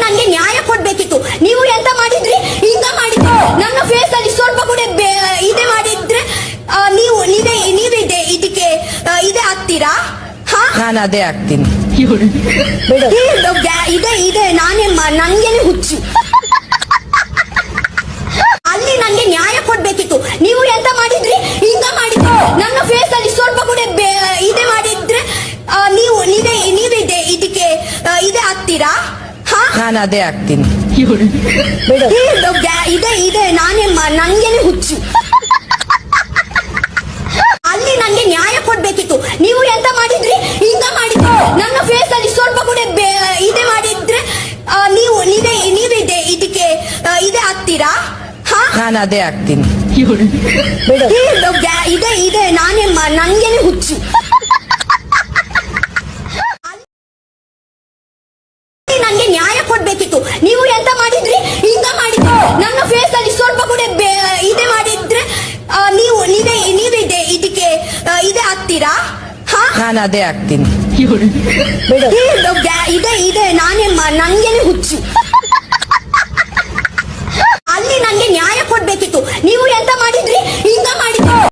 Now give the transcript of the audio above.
ನಂಗೆ ನ್ಯಾಯ ಕೊಡ್ಬೇಕಿತ್ತು. ನೀವು ಎಂತ ಮಾಡಿದ್ರಿ? ಈಗ ಮಾಡಿದ್ರಿ. ನನ್ನ ಫೇಸ್ ಅಲ್ಲಿ ಸ್ವಲ್ಪ ಕೂಡ ಇದೆ ಮಾಡಿದ್ರೆ ನೀವೇ ಇದಕ್ಕೆ ಇದೇ ಆಗ್ತೀರಾ? ನಾನು ಅದೇ ಆಗ್ತೀನಿ. ಇದೆ ನಂಗೇನೆ ಹುಚ್ಚು. ಅಲ್ಲಿ ನಂಗೆ ನ್ಯಾಯ ಕೊಡ್ಬೇಕಿತ್ತು. ನೀವು ಎಂತ ಮಾಡಿದ್ರಿ? ಈಗ ಮಾಡಿದ್ರಿ. ನನ್ನ ಫೇಸ್ ಅಲ್ಲಿ ಸ್ವಲ್ಪ ಕೂಡ ಇದೆ ಮಾಡಿದ್ರೆ ನೀವೇ ಇದಕ್ಕೆ ಇದೇ ಆಗ್ತೀರಾ? ನಾನು ಅದೇ ಆಗ್ತೀನಿ. ಇದೆ ನಂಗೇನೆ ಹುಚ್ಚು. ಅಲ್ಲಿ ನಂಗೆ ನ್ಯಾಯ ಕೊಡ್ಬೇಕಿತ್ತು. ನೀವು ಎಂತ ಮಾಡಿದ್ರಿ? ಈಗ ಮಾಡಿದ್ರಿ. ನನ್ನ ಫೇಸ್ ಅಲ್ಲಿ ಸ್ವಲ್ಪ ಕೂಡ ಇದೆ ಮಾಡಿದ್ರೆ ನೀವೇ ಇದಕ್ಕೆ ಇದೇ ಆಗ್ತೀರಾ? ನಾನು ಅದೇ ಆಗ್ತೀನಿ. ಇದೆ ನಂಗೇನೆ ಹುಚ್ಚು. ನಂಗೆ ನ್ಯಾಯ ಕೊಡ್ಬೇಕಿತ್ತು. ನೀವು ಎಂತ ಮಾಡಿದ್ರಿ? ಈಗ ಮಾಡಿದ್ರಿ. ನನ್ನ ಫೇಸ್ ಅಲ್ಲಿ ಸ್ವಲ್ಪ ಕೂಡ ಇದೆ ಮಾಡಿದ್ರೆ ನೀವೇ ಇದಕ್ಕೆ ಇದೇ ಆಗ್ತೀರಾ? ನಾನು ಅದೇ ಆಗ್ತೀನಿ. ಇದೆ ನಂಗೇನೆ ಹುಚ್ಚು.